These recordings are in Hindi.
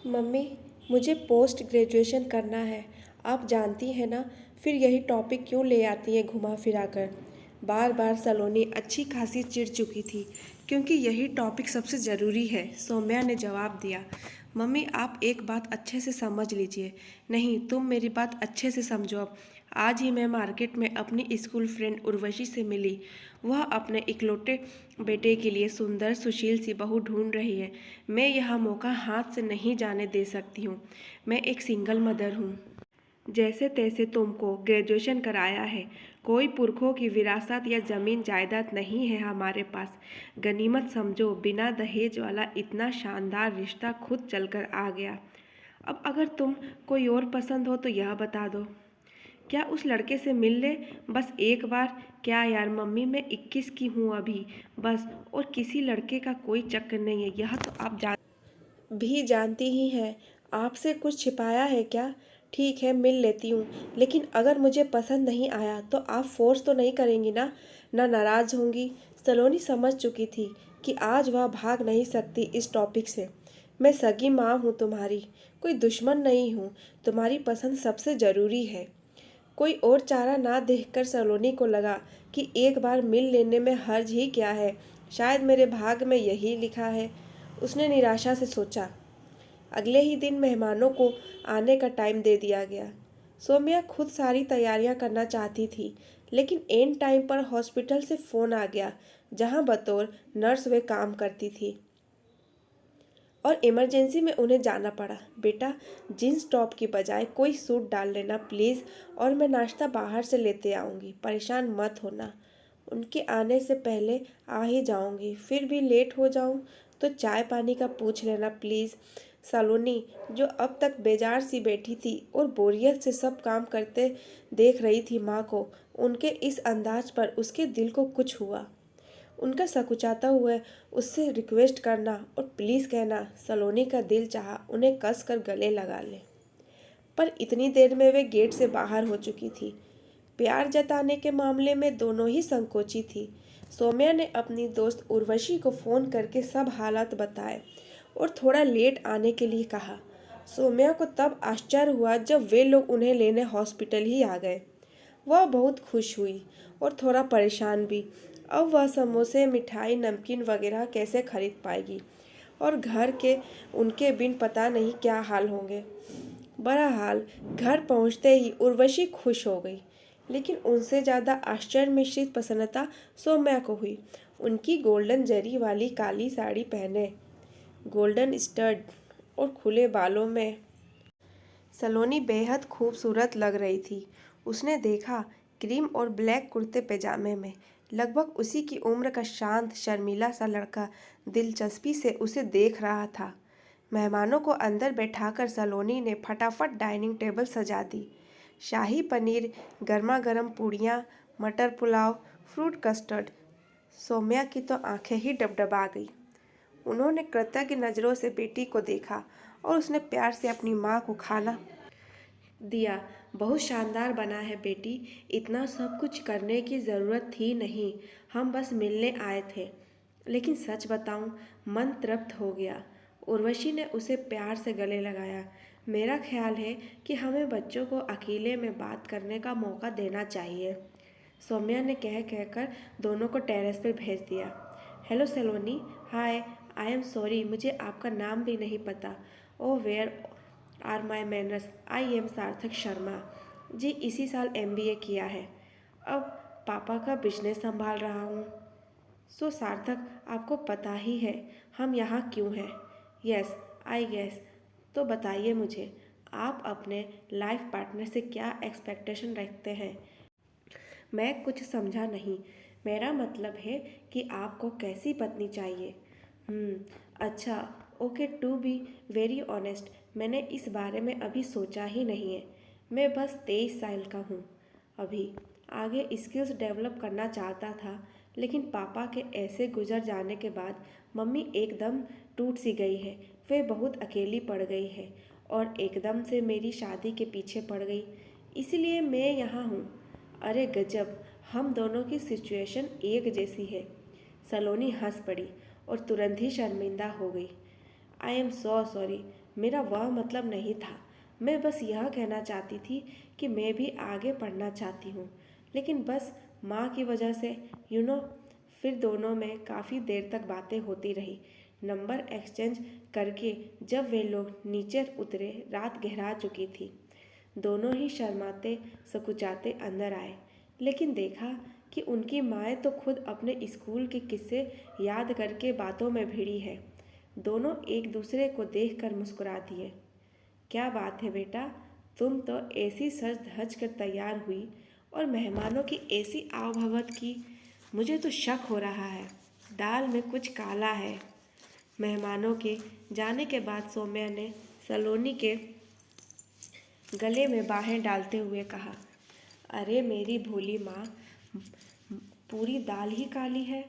मम्मी, मुझे पोस्ट ग्रेजुएशन करना है। आप जानती हैं ना, फिर यही टॉपिक क्यों ले आती हैं घुमा फिरा कर। बार बार सलोनी अच्छी खासी चिढ़ चुकी थी क्योंकि यही टॉपिक सबसे ज़रूरी है। सौम्या ने जवाब दिया। मम्मी, आप एक बात अच्छे से समझ लीजिए। नहीं, तुम मेरी बात अच्छे से समझो। अब आज ही मैं मार्केट में अपनी स्कूल फ्रेंड उर्वशी से मिली। वह अपने इकलौते बेटे के लिए सुंदर सुशील सी बहू ढूंढ रही है। मैं यह मौका हाथ से नहीं जाने दे सकती हूँ। मैं एक सिंगल मदर हूँ। जैसे तैसे तुमको ग्रेजुएशन कराया है। कोई पुरखों की विरासत या ज़मीन जायदाद नहीं है हमारे पास। गनीमत समझो, बिना दहेज वाला इतना शानदार रिश्ता खुद चलकर आ गया। अब अगर तुम कोई और पसंद हो तो यह बता दो। क्या उस लड़के से मिल ले बस एक बार। क्या यार मम्मी, मैं 21 की हूँ अभी बस। और किसी लड़के का कोई चक्कर नहीं है, यह तो आप भी जानती ही हैं। आपसे कुछ छिपाया है क्या? ठीक है, मिल लेती हूँ, लेकिन अगर मुझे पसंद नहीं आया तो आप फोर्स तो नहीं करेंगी ना? ना नाराज़ होंगी? सलोनी समझ चुकी थी कि आज वह भाग नहीं सकती इस टॉपिक से। मैं सगी माँ हूँ तुम्हारी, कोई दुश्मन नहीं हूँ। तुम्हारी पसंद सबसे ज़रूरी है। कोई और चारा ना देखकर सलोनी को लगा कि एक बार मिल लेने में हर्ज ही क्या है। शायद मेरे भाग में यही लिखा है। उसने निराशा से सोचा। अगले ही दिन मेहमानों को आने का टाइम दे दिया गया। सौम्या खुद सारी तैयारियां करना चाहती थी, लेकिन एन टाइम पर हॉस्पिटल से फ़ोन आ गया, जहां बतौर नर्स वे काम करती थी, और इमरजेंसी में उन्हें जाना पड़ा। बेटा, जींस टॉप की बजाय कोई सूट डाल लेना प्लीज़, और मैं नाश्ता बाहर से लेते आऊँगी। परेशान मत होना। उनके आने से पहले आ ही जाऊँगी। फिर भी लेट हो जाऊँ तो चाय पानी का पूछ लेना प्लीज़। सलोनी, जो अब तक बेजार सी बैठी थी और बोरियत से सब काम करते देख रही थी माँ को, उनके इस अंदाज पर उसके दिल को कुछ हुआ। उनका सकुचाता हुआ उससे रिक्वेस्ट करना और प्लीज़ कहना, सलोनी का दिल चाहा उन्हें कस कर गले लगा ले। पर इतनी देर में वे गेट से बाहर हो चुकी थी। प्यार जताने के मामले में दोनों ही संकोची थी। सौम्या ने अपनी दोस्त उर्वशी को फ़ोन करके सब हालात बताए और थोड़ा लेट आने के लिए कहा। सौम्या को तब आश्चर्य हुआ जब वे लोग उन्हें लेने हॉस्पिटल ही आ गए। वह बहुत खुश हुई और थोड़ा परेशान भी। अब वह समोसे, मिठाई, नमकीन वगैरह कैसे खरीद पाएगी, और घर के उनके बिन पता नहीं क्या हाल होंगे। बहरहाल घर पहुंचते ही उर्वशी खुश हो गई, लेकिन उनसे ज़्यादा आश्चर्य मिश्रित प्रसन्नता सौम्या को हुई। उनकी गोल्डन जरी वाली काली साड़ी पहने, गोल्डन स्टड और खुले बालों में सलोनी बेहद खूबसूरत लग रही थी। उसने देखा, क्रीम और ब्लैक कुर्ते पैजामे में लगभग उसी की उम्र का शांत शर्मीला सा लड़का दिलचस्पी से उसे देख रहा था। मेहमानों को अंदर बैठाकर सलोनी ने फटाफट डाइनिंग टेबल सजा दी। शाही पनीर, गर्मा गर्म पूड़ियाँ, मटर पुलाव, फ्रूट कस्टर्ड। सौम्या की तो आंखें ही डबडबा गई। उन्होंने कृतज्ञ नज़रों से बेटी को देखा और उसने प्यार से अपनी माँ को खाना दिया। बहुत शानदार बना है बेटी, इतना सब कुछ करने की ज़रूरत थी नहीं, हम बस मिलने आए थे। लेकिन सच बताऊं, मन तृप्त हो गया। उर्वशी ने उसे प्यार से गले लगाया। मेरा ख्याल है कि हमें बच्चों को अकेले में बात करने का मौका देना चाहिए। सौम्या ने कह कहकर दोनों को टेरेस पर भेज दिया। Hello Saloni, hi, I am sorry, मुझे आपका नाम भी नहीं पता। Oh where are my manners, I am Sarthak Sharma. जी इसी साल एमबीए किया है, अब पापा का बिजनेस संभाल रहा हूँ। सो सार्थक, आपको पता ही है हम यहाँ क्यों हैं। Yes I guess. तो बताइए मुझे, आप अपने लाइफ पार्टनर से क्या एक्सपेक्टेशन रखते हैं? मैं कुछ समझा नहीं। मेरा मतलब है कि आपको कैसी पत्नी चाहिए। अच्छा, okay, to be very honest, मैंने इस बारे में अभी सोचा ही नहीं है। मैं बस 23 साल का हूँ अभी। आगे स्किल्स डेवलप करना चाहता था, लेकिन पापा के ऐसे गुजर जाने के बाद मम्मी एकदम टूट सी गई है। वे बहुत अकेली पड़ गई है और एकदम से मेरी शादी के पीछे पड़ गई। इसलिए मैं यहाँ हूँ। अरे गजब, हम दोनों की सिचुएशन एक जैसी है। सलोनी हंस पड़ी और तुरंत ही शर्मिंदा हो गई। आई एम सो सॉरी, मेरा वह मतलब नहीं था। मैं बस यह कहना चाहती थी कि मैं भी आगे पढ़ना चाहती हूँ, लेकिन बस माँ की वजह से यू नो। फिर दोनों में काफ़ी देर तक बातें होती रही। नंबर एक्सचेंज करके जब वे लोग नीचे उतरे, रात गहरा चुकी थी। दोनों ही शर्माते सकुचाते अंदर आए, लेकिन देखा कि उनकी माएँ तो खुद अपने स्कूल के किस्से याद करके बातों में भिड़ी है। दोनों एक दूसरे को देखकर मुस्कुरा दिए। क्या बात है बेटा, तुम तो ऐसी सज धज कर तैयार हुई और मेहमानों की ऐसी आवभगत की। मुझे तो शक हो रहा है, दाल में कुछ काला है। मेहमानों के जाने के बाद सौम्या ने सलोनी के गले में बाहें डालते हुए कहा, अरे मेरी भोली माँ, पूरी दाल ही काली है।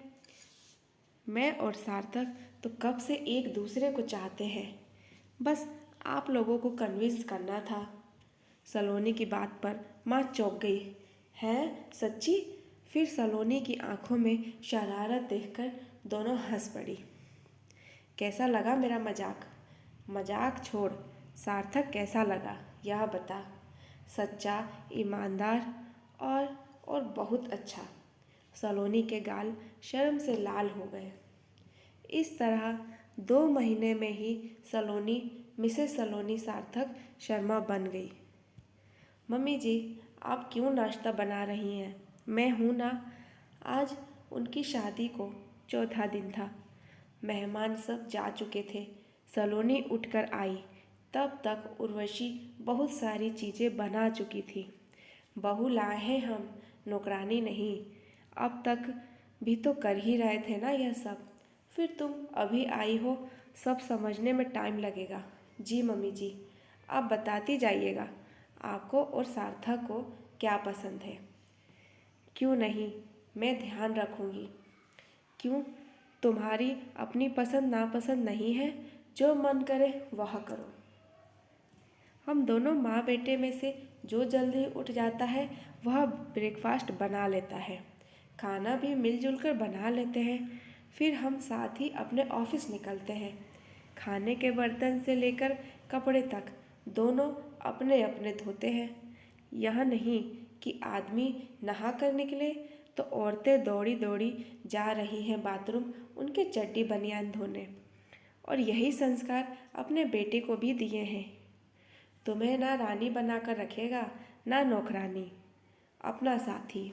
मैं और सार्थक तो कब से एक दूसरे को चाहते हैं, बस आप लोगों को कन्विंस करना था। सलोनी की बात पर माँ चौंक गई। हैं सच्ची? फिर सलोनी की आंखों में शरारत देखकर दोनों हंस पड़ी। कैसा लगा मेरा मजाक? मजाक छोड़, सार्थक कैसा लगा यह बता। सच्चा, ईमानदार और बहुत अच्छा। सलोनी के गाल शर्म से लाल हो गए। इस तरह 2 महीने में ही सलोनी मिसेस सलोनी सार्थक शर्मा बन गई। मम्मी जी, आप क्यों नाश्ता बना रही हैं? मैं हूँ ना। आज उनकी शादी को चौथा दिन था। मेहमान सब जा चुके थे। सलोनी उठकर आई। तब तक उर्वशी बहुत सारी चीज़ें बना चुकी थी। बहू लाए हैं हम, नौकरानी नहीं। अब तक भी तो कर ही रहे थे ना यह सब। फिर तुम अभी आई हो, सब समझने में टाइम लगेगा। जी मम्मी जी, आप बताती जाइएगा आपको और सार्थक को क्या पसंद है। क्यों नहीं, मैं ध्यान रखूँगी। क्यों, तुम्हारी अपनी पसंद नापसंद नहीं है? जो मन करे वह करो। हम दोनों माँ बेटे में से जो जल्दी उठ जाता है वह ब्रेकफास्ट बना लेता है। खाना भी मिलजुल कर बना लेते हैं। फिर हम साथ ही अपने ऑफिस निकलते हैं। खाने के बर्तन से लेकर कपड़े तक दोनों अपने अपने धोते हैं। यह नहीं कि आदमी नहा कर निकले तो औरतें दौड़ी दौड़ी जा रही हैं बाथरूम उनके चड्डी बनियान धोने। और यही संस्कार अपने बेटे को भी दिए हैं। तुम्हें ना रानी बनाकर रखेगा ना नौकरानी, अपना साथी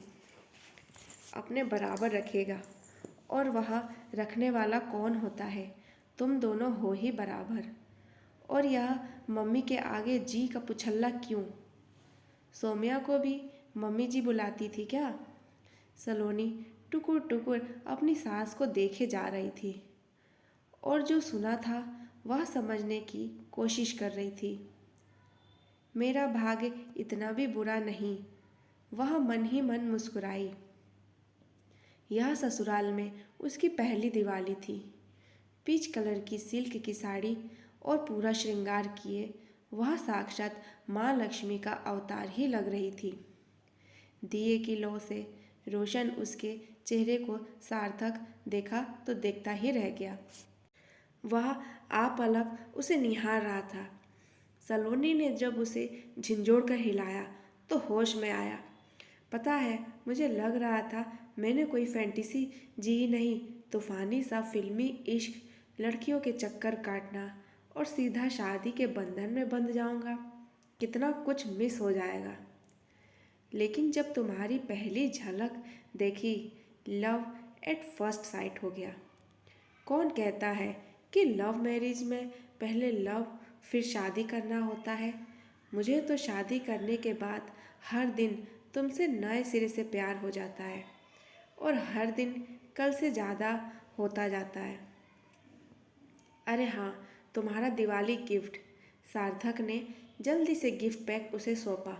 अपने बराबर रखेगा। और वह रखने वाला कौन होता है? तुम दोनों हो ही बराबर। और यह मम्मी के आगे जी का पुछल्ला क्यों? सौम्या को भी मम्मी जी बुलाती थी क्या? सलोनी टुकुर टुकुर अपनी सास को देखे जा रही थी और जो सुना था वह समझने की कोशिश कर रही थी। मेरा भाग्य इतना भी बुरा नहीं, वह मन ही मन मुस्कुराई। यह ससुराल में उसकी पहली दिवाली थी। पीच कलर की सिल्क की साड़ी और पूरा श्रृंगार किए वह साक्षात माँ लक्ष्मी का अवतार ही लग रही थी। दिए की लौ से रोशन उसके चेहरे को सार्थक देखा तो देखता ही रह गया। वह आप अलग उसे निहार रहा था। सलोनी ने जब उसे झिंझोड़ कर हिलाया तो होश में आया। पता है, मुझे लग रहा था मैंने कोई फैंटेसी जी ही नहीं, तूफानी सा फिल्मी इश्क, लड़कियों के चक्कर काटना और सीधा शादी के बंधन में बंध जाऊंगा। कितना कुछ मिस हो जाएगा। लेकिन जब तुम्हारी पहली झलक देखी, लव एट फर्स्ट साइट हो गया। कौन कहता है कि लव मैरिज में पहले लव फिर शादी करना होता है? मुझे तो शादी करने के बाद हर दिन तुमसे नए सिरे से प्यार हो जाता है और हर दिन कल से ज़्यादा होता जाता है। अरे हाँ, तुम्हारा दिवाली गिफ्ट। सार्थक ने जल्दी से गिफ्ट पैक उसे सौंपा।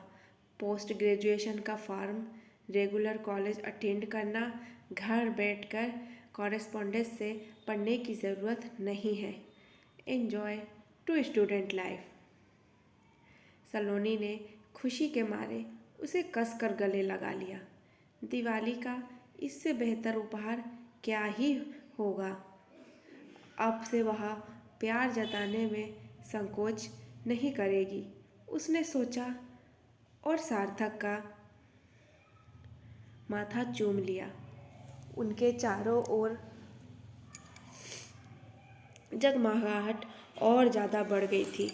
पोस्ट ग्रेजुएशन का फॉर्म, रेगुलर कॉलेज अटेंड करना, घर बैठकर कॉरेस्पॉन्डेंस से पढ़ने की ज़रूरत नहीं है। Enjoy to student life. Saloni ने खुशी के मारे उसे कसकर गले लगा लिया। दिवाली का इससे बेहतर उपहार क्या ही होगा। अब से वह प्यार जताने में संकोच नहीं करेगी, उसने सोचा और सार्थक का माथा चूम लिया। उनके चारों ओर जगमगाहट और ज़्यादा बढ़ गई थी।